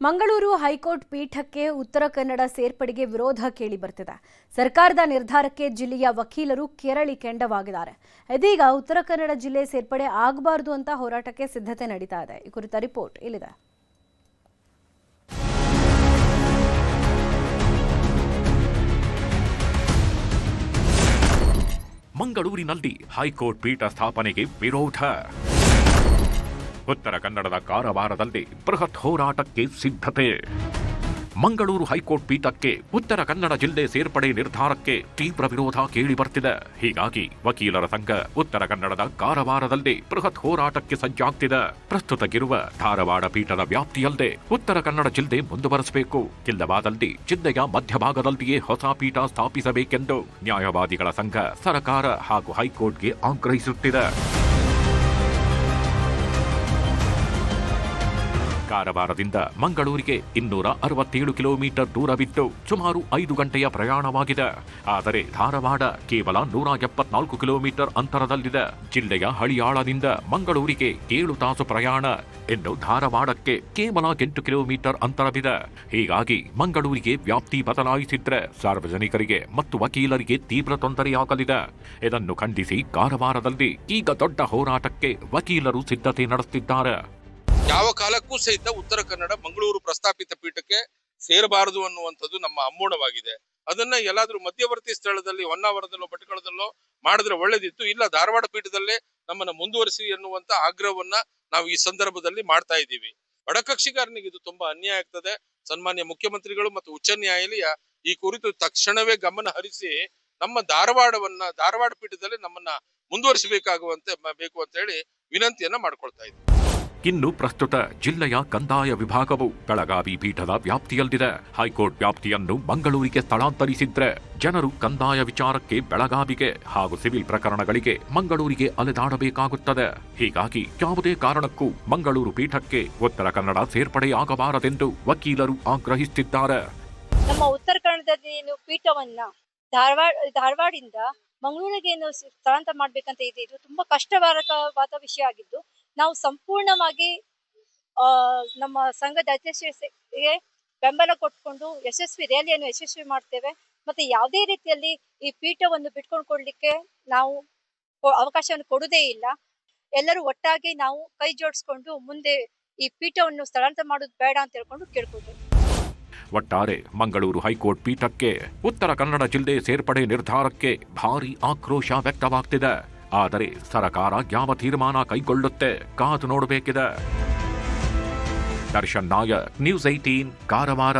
Mangaluru high court ಪೀಠಕ್ಕೆ ಉತ್ತರ ಕನ್ನಡ ಸೇರ್ಪಡೆಗೆ ವಿರೋಧ ಕೇಳಿ ಬರ್ತಿದೆ. ಸರ್ಕಾರದ ನಿರ್ಧಾರಕ್ಕೆ ಜಿಲ್ಲೆಯ ವಕೀಲರು ಕೆರಳಿ ಕೆಂಡವಾಗಿದ್ದಾರೆ. ಇದೀಗ ಉತ್ತರ ಕನ್ನಡ ಜಿಲ್ಲೆ ಸೇರ್ಪಡೆ ಆಗಬಾರದು ಅಂತ ಹೋರಾಟಕ್ಕೆ ಸಿದ್ಧತೆ ನಡೀತಾ ಇದೆ. ಈ ಕುರಿತ ರಿಪೋರ್ಟ್ ಇಲ್ಲಿದೆ. ಮಂಗಳೂರಿನಲ್ಲಿ ಹೈಕೋರ್ಟ್ ಪೀಠ ಸ್ಥಾಪನೆಗೆ ವಿರೋಧ. ಉತ್ತರ ಕನ್ನಡದ ಕಾರವಾರದಲ್ಲಿ ಬೃಹತ್ ಹೋರಾಟಕ್ಕೆ ಸಿದ್ಧತೆ. ಮಂಗಳೂರು ಹೈಕೋರ್ಟ್ ಪೀಠಕ್ಕೆ ಉತ್ತರ ಕನ್ನಡ ಜಿಲ್ಲೆ ಸೇರ್ಪಡೆ ನಿರ್ಧಾರಕ್ಕೆ ತೀವ್ರ ವಿರೋಧ ಕೇಳಿಬರ್ತಿದೆ. ಹೀಗಾಗಿ ವಕೀಲರ ಸಂಘ ಉತ್ತರ ಕನ್ನಡದ ಕಾರವಾರದಲ್ಲಿ ಬೃಹತ್ ಹೋರಾಟಕ್ಕೆ ಸಜ್ಜಾಗ್ತಿದೆ. ಪ್ರಸ್ತುತಗಿರುವ ಧಾರವಾಡ ಪೀಠದ ವ್ಯಾಪ್ತಿಯಲ್ಲದೆ ಉತ್ತರ ಕನ್ನಡ ಜಿಲ್ಲೆ ಮುಂದುವರೆಸಬೇಕು, ಇಲ್ಲವಾದಲ್ಲಿ ಜಿಲ್ಲೆಯ ಮಧ್ಯಭಾಗದಲ್ಲಿಯೇ ಹೊಸ ಪೀಠ ಸ್ಥಾಪಿಸಬೇಕೆಂದು ನ್ಯಾಯವಾದಿಗಳ ಸಂಘ ಸರ್ಕಾರ ಹಾಗೂ ಹೈಕೋರ್ಟ್ಗೆ ಆಗ್ರಹಿಸುತ್ತಿದೆ. ಕಾರವಾರದಿಂದ ಮಂಗಳೂರಿಗೆ 267 ಕಿಲೋಮೀಟರ್ ದೂರವಿದ್ದು ಸುಮಾರು 5 ಗಂಟೆಯ ಪ್ರಯಾಣವಾಗಿದೆ. ಆದರೆ ಧಾರವಾಡ ಕೇವಲ 174 ಕಿಲೋಮೀಟರ್ ಅಂತರದಲ್ಲಿದೆ. ಜಿಲ್ಲೆಯ ಹಳಿಯಾಳದಿಂದ ಮಂಗಳೂರಿಗೆ 7 ತಾಸು ಪ್ರಯಾಣ, ಇನ್ನು ಧಾರವಾಡಕ್ಕೆ ಕೇವಲ 8 ಕಿಲೋಮೀಟರ್ ಅಂತರವಿದೆ. ಹೀಗಾಗಿ ಮಂಗಳೂರಿಗೆ ವ್ಯಾಪ್ತಿ ಬದಲಾಯಿಸಿದ್ರೆ ಸಾರ್ವಜನಿಕರಿಗೆ ಮತ್ತು ವಕೀಲರಿಗೆ ತೀವ್ರ ತೊಂದರೆಯಾಗಲಿದೆ. ಇದನ್ನು ಖಂಡಿಸಿ ಕಾರವಾರದಲ್ಲಿ ಈಗ ದೊಡ್ಡ ಹೋರಾಟಕ್ಕೆ ವಕೀಲರು ಸಿದ್ಧತೆ ನಡೆಸುತ್ತಿದ್ದಾರೆ. ಯಾವ ಕಾಲಕ್ಕೂ ಸಹಿತ ಉತ್ತರ ಕನ್ನಡ ಮಂಗಳೂರು ಪ್ರಸ್ತಾಪಿತ ಪೀಠಕ್ಕೆ ಸೇರಬಾರದು ಅನ್ನುವಂಥದ್ದು ನಮ್ಮ ಅಮ್ಮೋಣವಾಗಿದೆ. ಅದನ್ನ ಎಲ್ಲಾದ್ರೂ ಮಧ್ಯವರ್ತಿ ಸ್ಥಳದಲ್ಲಿ ಹೊನ್ನಾವರದಲ್ಲೋ ಭಟ್ಕಳದಲ್ಲೋ ಮಾಡಿದ್ರೆ ಒಳ್ಳೇದಿತ್ತು. ಇಲ್ಲ, ಧಾರವಾಡ ಪೀಠದಲ್ಲೇ ನಮ್ಮನ್ನ ಮುಂದುವರಿಸಿ ಎನ್ನುವಂತ ಆಗ್ರಹವನ್ನ ನಾವು ಈ ಸಂದರ್ಭದಲ್ಲಿ ಮಾಡ್ತಾ ಇದ್ದೀವಿ. ಒಡಕಕ್ಷಿಗಾರನಿಗೆ ಇದು ತುಂಬಾ ಅನ್ಯಾಯ ಆಗ್ತದೆ. ಸನ್ಮಾನ್ಯ ಮುಖ್ಯಮಂತ್ರಿಗಳು ಮತ್ತು ಉಚ್ಚ ನ್ಯಾಯಾಲಯ ಈ ಕುರಿತು ತಕ್ಷಣವೇ ಗಮನ ಹರಿಸಿ ನಮ್ಮ ಧಾರವಾಡ ಪೀಠದಲ್ಲಿ ನಮ್ಮನ್ನ ಮುಂದುವರಿಸಬೇಕಾಗುವಂತೆ ಬೇಕು ಅಂತ ಹೇಳಿ ವಿನಂತಿಯನ್ನ ಮಾಡ್ಕೊಳ್ತಾ ಇದ್ದೀವಿ. ಇನ್ನು ಪ್ರಸ್ತುತ ಜಿಲ್ಲೆಯ ಕಂದಾಯ ವಿಭಾಗವು ಬೆಳಗಾವಿ ಪೀಠದ ವ್ಯಾಪ್ತಿಯಲ್ಲಿದೆ. ಹೈಕೋರ್ಟ್ ವ್ಯಾಪ್ತಿಯನ್ನು ಮಂಗಳೂರಿಗೆ ಸ್ಥಳಾಂತರಿಸಿದ್ರೆ ಜನರು ಕಂದಾಯ ವಿಚಾರಕ್ಕೆ ಬೆಳಗಾವಿಗೆ ಹಾಗೂ ಸಿವಿಲ್ ಪ್ರಕರಣಗಳಿಗೆ ಮಂಗಳೂರಿಗೆ ಅಲೆದಾಡಬೇಕಾಗುತ್ತದೆ. ಹೀಗಾಗಿ ಯಾವುದೇ ಕಾರಣಕ್ಕೂ ಮಂಗಳೂರು ಪೀಠಕ್ಕೆ ಉತ್ತರ ಕನ್ನಡ ಸೇರ್ಪಡೆಯಾಗಬಾರದೆಂದು ವಕೀಲರು ಆಗ್ರಹಿಸುತ್ತಿದ್ದಾರೆ. ನಮ್ಮ ಉತ್ತರ ಕನ್ನಡದಲ್ಲಿ ಪೀಠವನ್ನ ಧಾರವಾಡಿಂದ ಮಂಗಳೂರಿಗೆ ಸ್ಥಳಾಂತರ ಮಾಡ್ಬೇಕಂತ ಇದೆ. ಇದು ತುಂಬಾ ಕಷ್ಟಕರವಾದ ವಿಷಯ ಆಗಿದ್ದು ನಾವು ಸಂಪೂರ್ಣವಾಗಿ ನಮ್ಮ ಸಂಘದ ಅಧ್ಯಕ್ಷರಿಗೆ ಬೆಂಬಲ ಕೊಟ್ಕೊಂಡು ಯಶಸ್ವಿ ರ್ಯಾಲಿಯನ್ನು ಯಶಸ್ವಿ ಮಾಡ್ತೇವೆ. ಮತ್ತೆ ಯಾವುದೇ ರೀತಿಯಲ್ಲಿ ಈ ಪೀಠವನ್ನು ಬಿಟ್ಕೊಂಡು ಕೊಡ್ಲಿಕ್ಕೆ ನಾವು ಅವಕಾಶವನ್ನು ಕೊಡುವುದೇ ಇಲ್ಲ. ಎಲ್ಲರೂ ಒಟ್ಟಾಗಿ ನಾವು ಕೈ ಜೋಡಿಸ್ಕೊಂಡು ಮುಂದೆ ಈ ಪೀಠವನ್ನು ಸ್ಥಳಾಂತರ ಮಾಡೋದು ಬೇಡ ಅಂತ ಹೇಳ್ಕೊಂಡು ಕೇಳ್ಕೊಳ್ತೇವೆ. ಒಟ್ಟಾರೆ ಮಂಗಳೂರು ಹೈಕೋರ್ಟ್ ಪೀಠಕ್ಕೆ ಉತ್ತರ ಕನ್ನಡ ಜಿಲ್ಲೆ ಸೇರ್ಪಡೆ ನಿರ್ಧಾರಕ್ಕೆ ಭಾರೀ ಆಕ್ರೋಶ ವ್ಯಕ್ತವಾಗ್ತಿದೆ. ಆದರೆ ಸರ್ಕಾರ ಯಾವ ತೀರ್ಮಾನ ಕೈಗೊಳ್ಳುತ್ತೆ ಕಾದು ನೋಡಬೇಕಿದೆ. ದರ್ಶನ್ ನಾಯಕ್, ನ್ಯೂಸ್ 18, ಕಾರವಾರ.